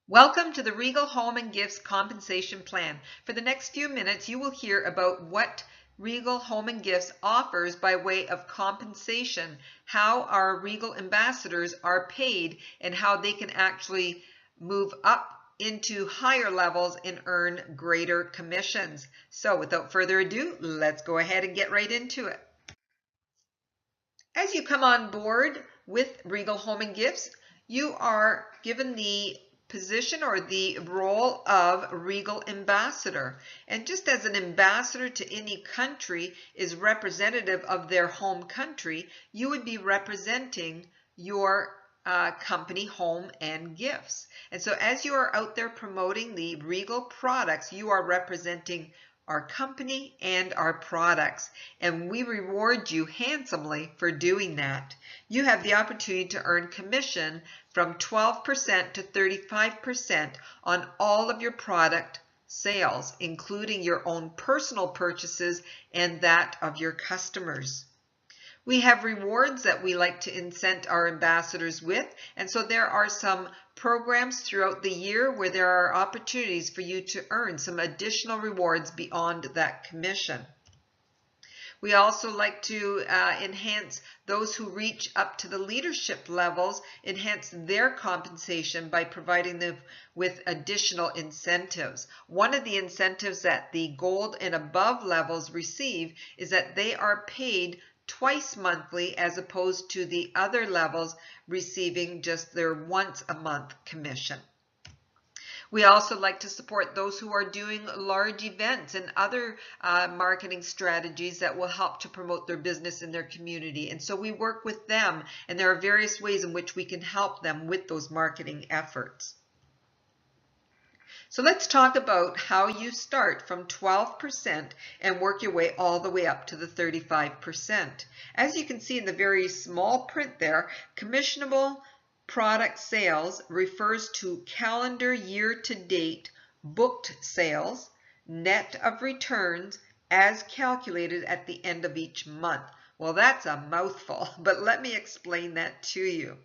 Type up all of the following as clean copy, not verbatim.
Welcome to the Regal Home and Gifts Compensation Plan. For the next few minutes, you will hear about what Regal Home and Gifts offers by way of compensation, how our Regal ambassadors are paid, and how they can actually move up into higher levels and earn greater commissions. So without further ado, let's go ahead and get right into it. As you come on board with Regal Home and Gifts, you are given the position or the role of Regal Ambassador. And just as an ambassador to any country is representative of their home country, you would be representing your company, Home and Gifts. And so as you are out there promoting the Regal products, you are representing our company and our products, and we reward you handsomely for doing that. You have the opportunity to earn commission from 12% to 35% on all of your product sales, including your own personal purchases and that of your customers. We have rewards that we like to incent our ambassadors with, and so there are some programs throughout the year where there are opportunities for you to earn some additional rewards beyond that commission. We also like to enhance those who reach up to the leadership levels, enhance their compensation by providing them with additional incentives. One of the incentives that the gold and above levels receive is that they are paid twice monthly as opposed to the other levels receiving just their once a month commission. We also like to support those who are doing large events and other marketing strategies that will help to promote their business in their community. And so we work with them, and there are various ways in which we can help them with those marketing efforts. So let's talk about how you start from 12% and work your way all the way up to the 35%. As you can see in the very small print there, commissionable product sales refers to calendar year to date booked sales, net of returns, as calculated at the end of each month. Well, that's a mouthful, but let me explain that to you.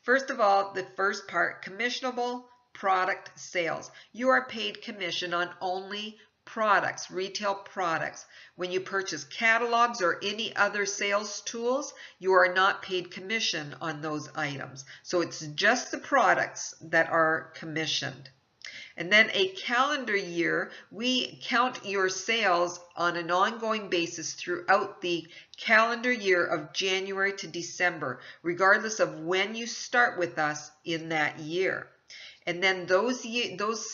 First of all, the first part, commissionable product sales. You are paid commission on only products, retail products. When you purchase catalogs or any other sales tools, you are not paid commission on those items. So it's just the products that are commissioned. And then a calendar year, we count your sales on an ongoing basis throughout the calendar year of January to December, regardless of when you start with us in that year. And then those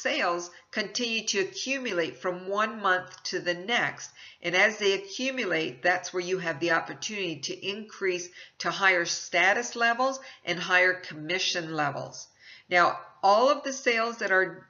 sales continue to accumulate from one month to the next. And as they accumulate, that's where you have the opportunity to increase to higher status levels and higher commission levels. Now, all of the sales that are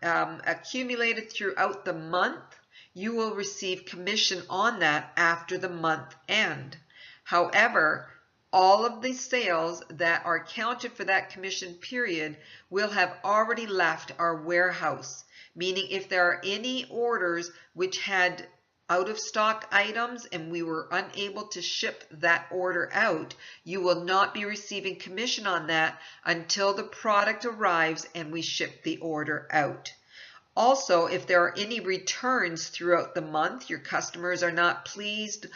accumulated throughout the month, you will receive commission on that after the month end. However, all of the sales that are counted for that commission period will have already left our warehouse, meaning if there are any orders which had out of stock items and we were unable to ship that order out, you will not be receiving commission on that until the product arrives and we ship the order out. Also, if there are any returns throughout the month, your customers are not pleased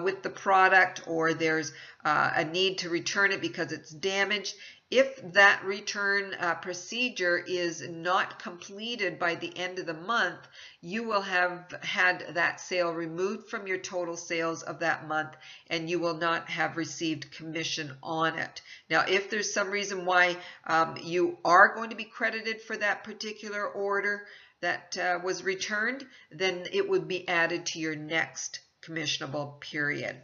with the product, or there's a need to return it because it's damaged. If that return procedure is not completed by the end of the month, you will have had that sale removed from your total sales of that month, and you will not have received commission on it. Now, if there's some reason why you are going to be credited for that particular order that was returned, then it would be added to your next commissionable period.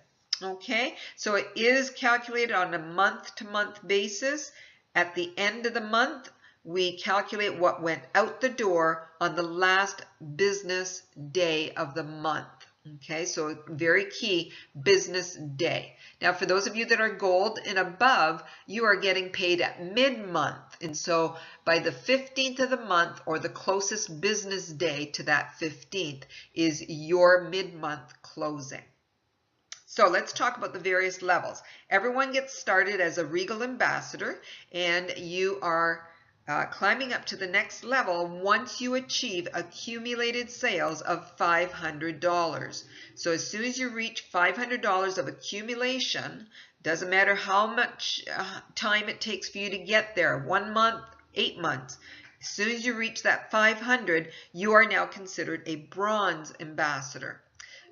Okay, so it is calculated on a month-to-month basis. At the end of the month, we calculate what went out the door on the last business day of the month. Okay, so very key, business day. Now, for those of you that are gold and above, you are getting paid at mid-month. And so by the 15th of the month, or the closest business day to that 15th, is your mid-month closing. So let's talk about the various levels. Everyone gets started as a Regal ambassador, and you are climbing up to the next level once you achieve accumulated sales of $500. So as soon as you reach $500 of accumulation, doesn't matter how much time it takes for you to get there, 1 month, 8 months, as soon as you reach that 500, you are now considered a bronze ambassador.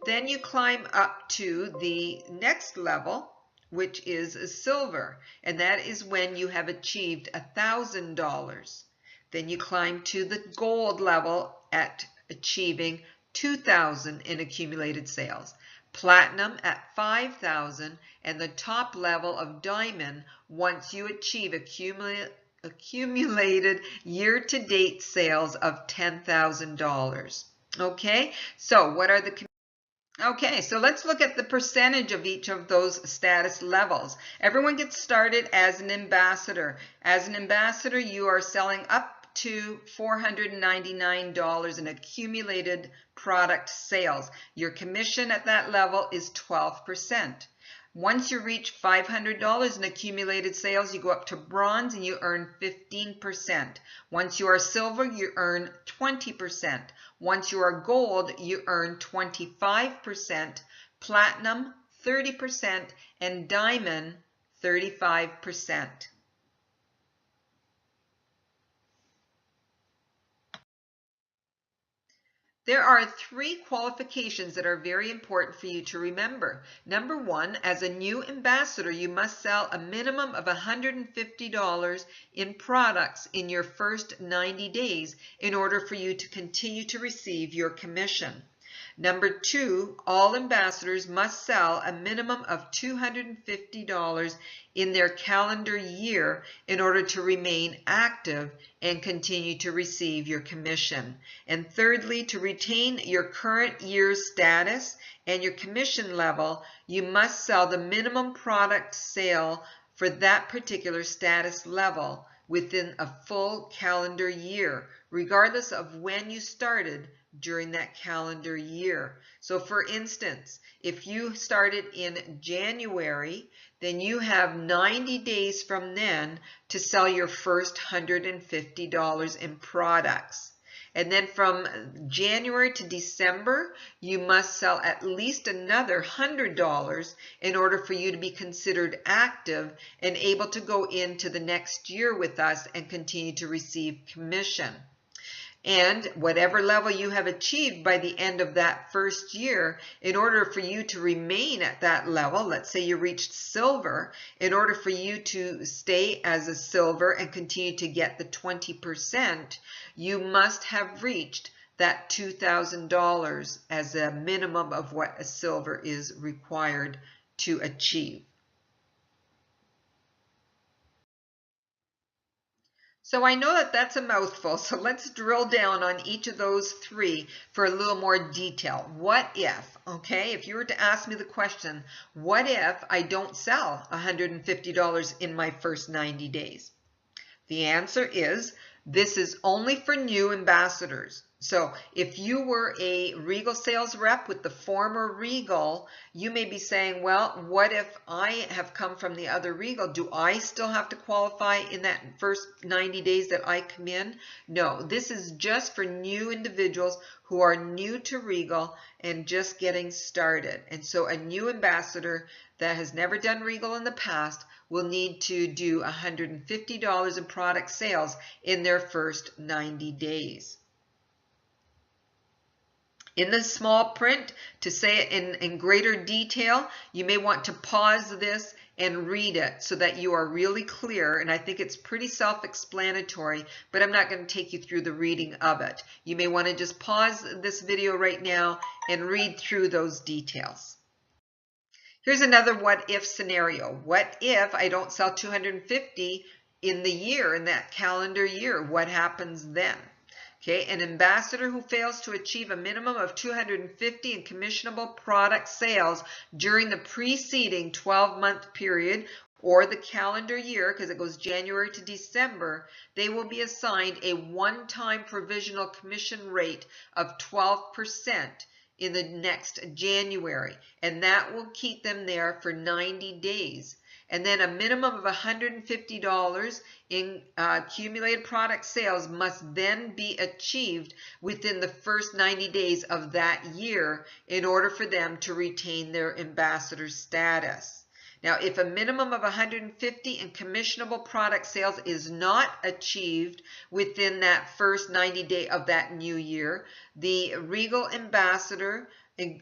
Then you climb up to the next level, which is silver, and that is when you have achieved $1,000. Then you climb to the gold level at achieving $2,000 in accumulated sales, platinum at $5,000, and the top level of diamond once you achieve accumulated year-to-date sales of $10,000. Okay, so what are the Okay, so let's look at the percentage of each of those status levels. Everyone gets started as an ambassador. As an ambassador, you are selling up to $499 in accumulated product sales. Your commission at that level is 12%. Once you reach $500 in accumulated sales, you go up to bronze and you earn 15%. Once you are silver, you earn 20%. Once you are gold, you earn 25%, platinum 30%, and diamond 35%. There are 3 qualifications that are very important for you to remember. Number 1, as a new ambassador, you must sell a minimum of $150 in products in your first 90 days in order for you to continue to receive your commission. Number 2, all ambassadors must sell a minimum of $250 in their calendar year in order to remain active and continue to receive your commission. And thirdly, to retain your current year's status and your commission level, you must sell the minimum product sale for that particular status level within a full calendar year, regardless of when you started during that calendar year. So for instance, if you started in January, then you have 90 days from then to sell your first $150 in products. And then from January to December, you must sell at least another $100 in order for you to be considered active and able to go into the next year with us and continue to receive commission. And whatever level you have achieved by the end of that first year, in order for you to remain at that level, let's say you reached silver, in order for you to stay as a silver and continue to get the 20%, you must have reached that $2,000 as a minimum of what a silver is required to achieve. So I know that that's a mouthful, so let's drill down on each of those 3 for a little more detail. What if, okay, if you were to ask me the question, what if I don't sell $150 in my first 90 days? The answer is, this is only for new ambassadors. So if you were a Regal sales rep with the former Regal, you may be saying, well, what if I have come from the other Regal? Do I still have to qualify in that first 90 days that I come in? No, this is just for new individuals who are new to Regal and just getting started. And so a new ambassador that has never done Regal in the past will need to do $150 in product sales in their first 90 days. In the small print, to say it in greater detail, you may want to pause this and read it so that you are really clear. And I think it's pretty self-explanatory, but I'm not going to take you through the reading of it. You may want to just pause this video right now and read through those details. Here's another what if scenario. What if I don't sell 250 in the year, in that calendar year? What happens then? Okay, an ambassador who fails to achieve a minimum of 250 in commissionable product sales during the preceding 12-month period or the calendar year, because it goes January to December, they will be assigned a one-time provisional commission rate of 12% in the next January, and that will keep them there for 90 days. and then a minimum of $150 in accumulated product sales must then be achieved within the first 90 days of that year in order for them to retain their ambassador status. Now, if a minimum of 150 in commissionable product sales is not achieved within that first 90 day of that new year, the Regal Ambassador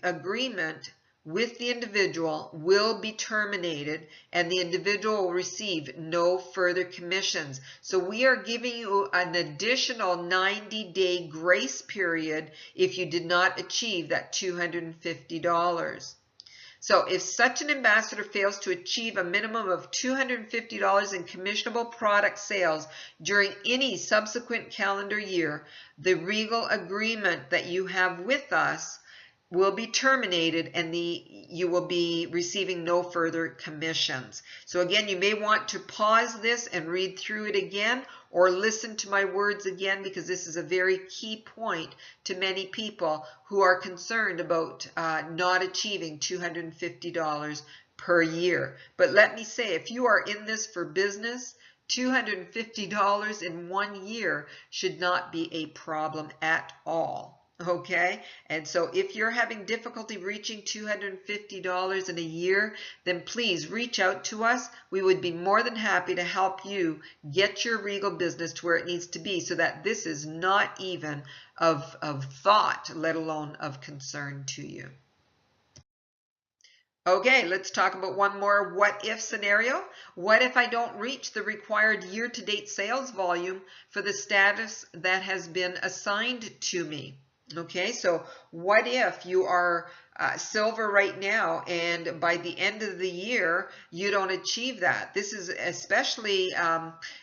agreement with the individual will be terminated and the individual will receive no further commissions. So we are giving you an additional 90-day grace period if you did not achieve that $250. So if such an ambassador fails to achieve a minimum of $250 in commissionable product sales during any subsequent calendar year, the Regal agreement that you have with us will be terminated and you will be receiving no further commissions. So again, you may want to pause this and read through it again or listen to my words again, because this is a very key point to many people who are concerned about not achieving $250 per year. But let me say, if you are in this for business, $250 in 1 year should not be a problem at all. Okay, and so if you're having difficulty reaching $250 in a year, then please reach out to us. We would be more than happy to help you get your Regal business to where it needs to be so that this is not even of thought, let alone of concern to you. Okay, let's talk about one more what if scenario. What if I don't reach the required year-to-date sales volume for the status that has been assigned to me? Okay, so what if you are silver right now and by the end of the year you don't achieve that? This is especially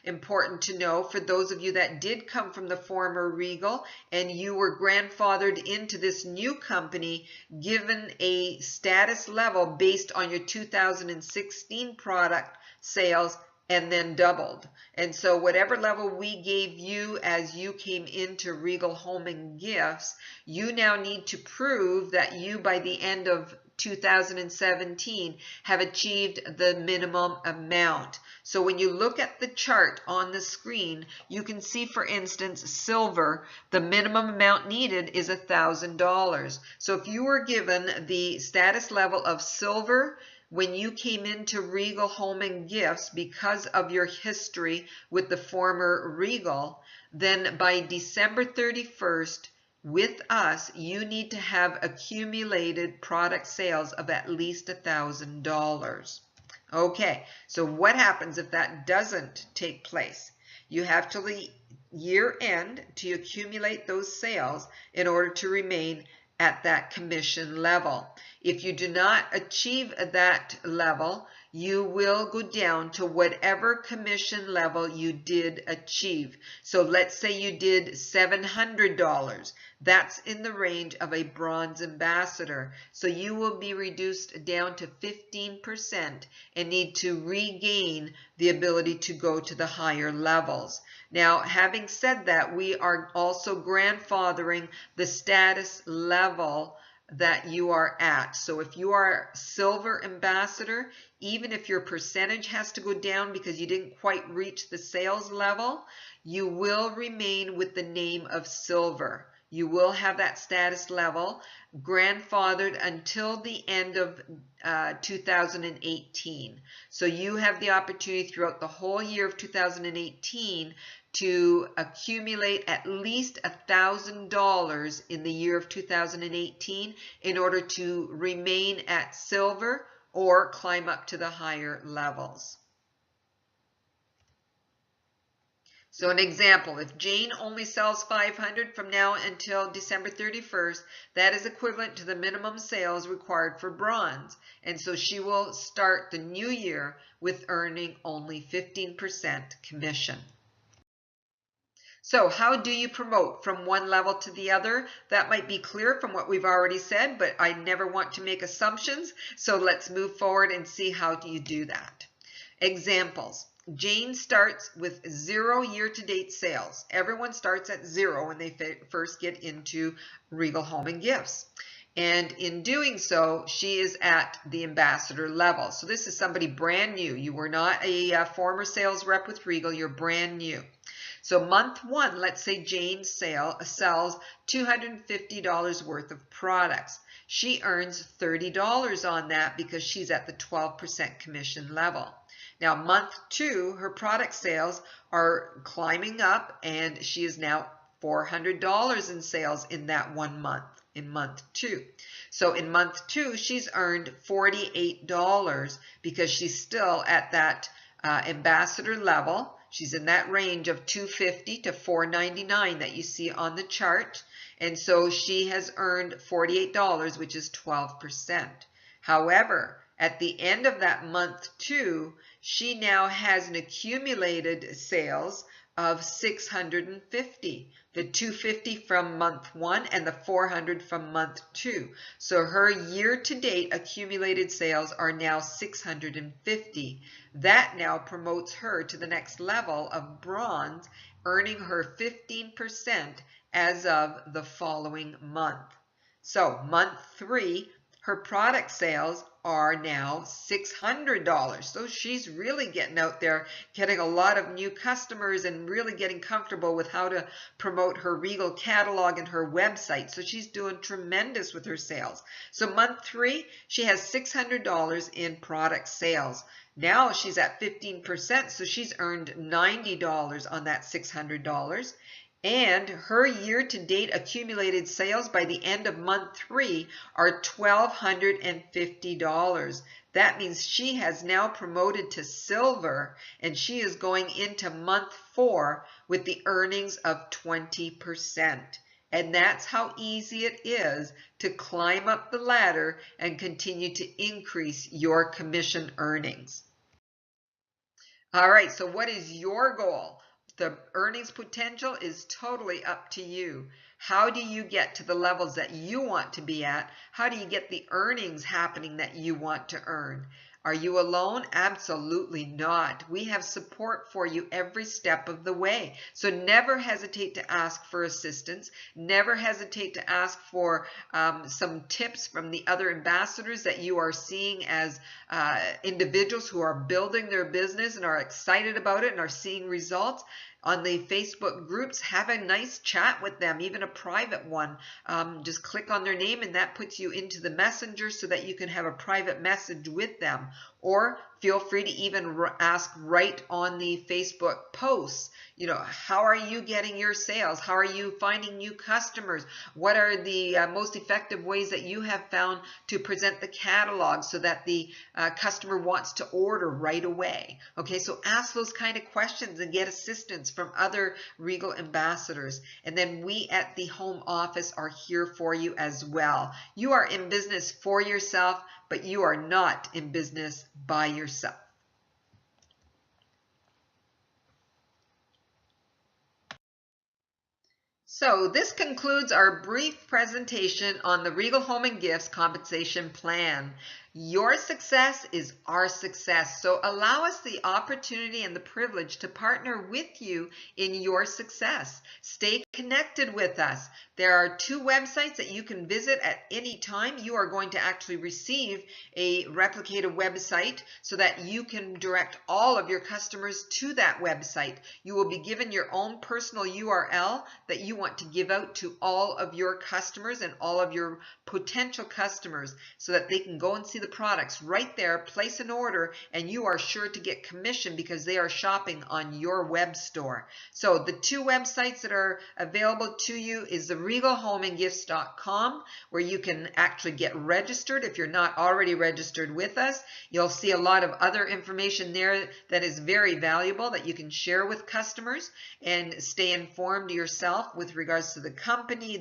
important to know for those of you that did come from the former Regal and you were grandfathered into this new company given a status level based on your 2016 product sales and then doubled. And so whatever level we gave you as you came into Regal Home and Gifts, you now need to prove that you by the end of 2017 have achieved the minimum amount. So when you look at the chart on the screen, you can see, for instance, silver, the minimum amount needed is $1,000. So if you were given the status level of silver when you came into Regal Home and Gifts because of your history with the former Regal, then by December 31st, with us, you need to have accumulated product sales of at least $1,000. Okay, so what happens if that doesn't take place? You have till the year end to accumulate those sales in order to remain at that commission level. If you do not achieve that level, you will go down to whatever commission level you did achieve. So let's say you did $700. That's in the range of a bronze ambassador. So you will be reduced down to 15% and need to regain the ability to go to the higher levels. Now, having said that, we are also grandfathering the status level that you are at. So if you are silver ambassador, even if your percentage has to go down because you didn't quite reach the sales level, you will remain with the name of silver. You will have that status level grandfathered until the end of 2018. So you have the opportunity throughout the whole year of 2018 to accumulate at least $1,000 in the year of 2018 in order to remain at silver or climb up to the higher levels. So an example, if Jane only sells 500 from now until December 31st, that is equivalent to the minimum sales required for bronze. And so she will start the new year with earning only 15% commission. So how do you promote from one level to the other? That might be clear from what we've already said, but I never want to make assumptions. So let's move forward and see how do you do that. Examples. Jane starts with 0 year-to-date sales. Everyone starts at 0 when they first get into Regal Home and Gifts. And in doing so, she is at the ambassador level. So this is somebody brand new. You were not a former sales rep with Regal. You're brand new. So month one, let's say Jane sells $250 worth of products. She earns $30 on that because she's at the 12% commission level. Now month two, her product sales are climbing up and she is now $400 in sales in that 1 month, in month two. So in month two, she's earned $48 because she's still at that ambassador level. She's in that range of $250 to $499 that you see on the chart. And so she has earned $48, which is 12%. However, at the end of that month two, she now has an accumulated sales of $650, the $250 from month one and the $400 from month two. So her year-to-date accumulated sales are now $650. That now promotes her to the next level of bronze, earning her 15% as of the following month. So month three, her product sales are now $600. So she's really getting out there, getting a lot of new customers and really getting comfortable with how to promote her Regal catalog and her website. So she's doing tremendous with her sales. So month three, she has $600 in product sales. Now she's at 15%, so she's earned $90 on that $600. And her year-to-date accumulated sales by the end of month three are $1,250. That means she has now promoted to silver, and she is going into month four with the earnings of 20%. And that's how easy it is to climb up the ladder and continue to increase your commission earnings. All right, so what is your goal? The earnings potential is totally up to you. How do you get to the levels that you want to be at? How do you get the earnings happening that you want to earn? Are you alone? Absolutely not. We have support for you every step of the way. So never hesitate to ask for assistance. Never hesitate to ask for some tips from the other ambassadors that you are seeing as individuals who are building their business and are excited about it and are seeing results. On the Facebook groups, have a nice chat with them, even a private one. Just click on their name and that puts you into the messenger so that you can have a private message with them. Or feel free to even ask right on the Facebook posts. You know, how are you getting your sales? How are you finding new customers? What are the most effective ways that you have found to present the catalog so that the customer wants to order right away? Okay, so ask those kind of questions and get assistance from other Regal ambassadors. And then we at the home office are here for you as well. You are in business for yourself, but you are not in business by yourself. So this concludes our brief presentation on the Regal Home and Gifts compensation plan. Your success is our success, so allow us the opportunity and the privilege to partner with you in your success. Stay connected with us. There are 2 websites that you can visit at any time. You are going to actually receive a replicated website so that you can direct all of your customers to that website. You will be given your own personal URL that you want to give out to all of your customers and all of your potential customers so that they can go and see the products right there, place an order, and you are sure to get commission because they are shopping on your web store. So the 2 websites that are available to you is the regalhomeandgifts.com, where you can actually get registered if you're not already registered with us. You'll see a lot of other information there that is very valuable that you can share with customers and stay informed yourself with regards to the company,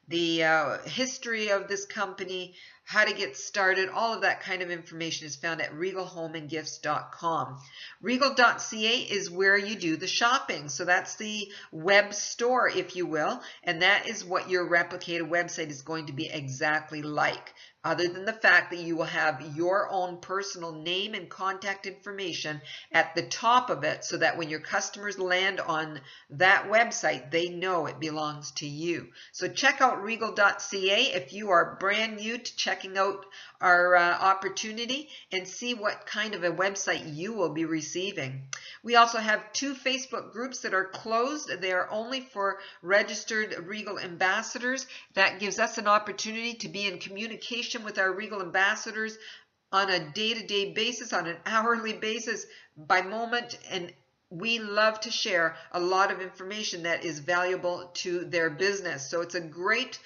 the history of this company, how to get started. All of that kind of information is found at regalhomeandgifts.com. Regal.ca is where you do the shopping. So that's the web store, if you will, and that is what your replicated website is going to be exactly like. other than the fact that you will have your own personal name and contact information at the top of it, so that when your customers land on that website, they know it belongs to you. So check out regal.ca if you are brand new to checking out our opportunity, and see what kind of a website you will be receiving. We also have 2 Facebook groups that are closed. They are only for registered Regal ambassadors. That gives us an opportunity to be in communication with our Regal ambassadors on a day-to-day basis, on an hourly basis, by moment, and we love to share a lot of information that is valuable to their business. So it's a great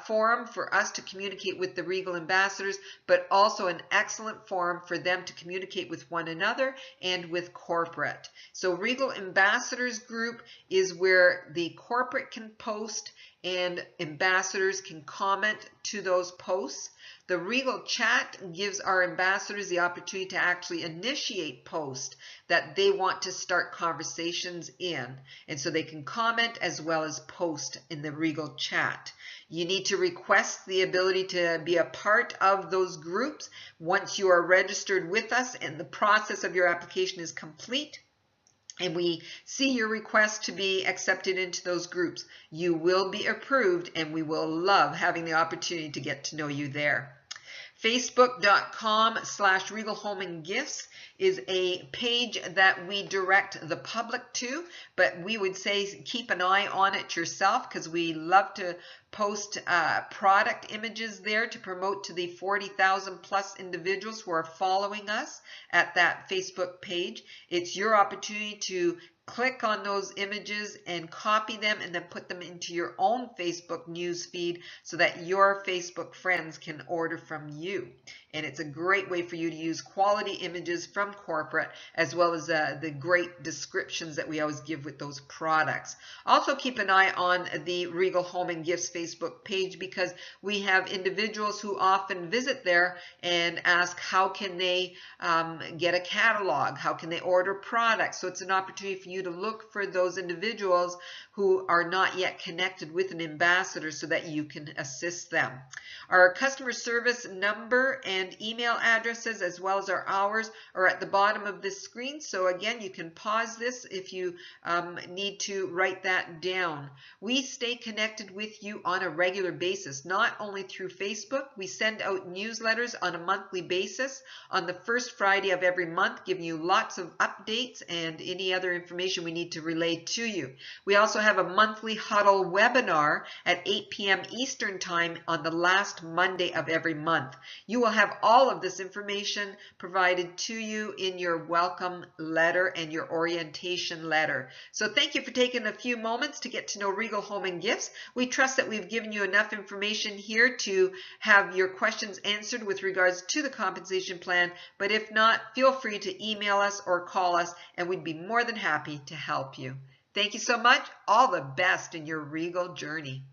forum for us to communicate with the Regal ambassadors, but also an excellent forum for them to communicate with one another and with corporate. So Regal Ambassadors Group is where the corporate can post and ambassadors can comment to those posts. The Regal chat gives our ambassadors the opportunity to actually initiate posts that they want to start conversations in. And so they can comment as well as post in the Regal chat. You need to request the ability to be a part of those groups once you are registered with us and the process of your application is complete, and we see your request to be accepted into those groups. You will be approved, and we will love having the opportunity to get to know you there. Facebook.com/Regal Home and Gifts is a page that we direct the public to, but we would say keep an eye on it yourself, because we love to post product images there to promote to the 40,000 plus individuals who are following us at that Facebook page. It's your opportunity to click on those images and copy them and then put them into your own Facebook news feed so that your Facebook friends can order from you. And it's a great way for you to use quality images from corporate, as well as the great descriptions that we always give with those products. Also keep an eye on the Regal Home and Gifts Facebook page, because we have individuals who often visit there and ask how can they get a catalog, how can they order products. So it's an opportunity for you to look for those individuals who are not yet connected with an ambassador so that you can assist them. Our customer service number and email addresses, as well as our hours, are at the bottom of this screen. So again, you can pause this if you need to write that down. We stay connected with you on a regular basis, not only through Facebook. We send out newsletters on a monthly basis on the first Friday of every month, giving you lots of updates and any other information we need to relay to you. We also have a monthly huddle webinar at 8 p.m. Eastern Time on the last Monday of every month. You will have all of this information provided to you in your welcome letter and your orientation letter. So thank you for taking a few moments to get to know Regal Home and Gifts. We trust that we've given you enough information here to have your questions answered with regards to the compensation plan, but if not, feel free to email us or call us, and we'd be more than happy to help you. Thank you so much. All the best in your Regal journey.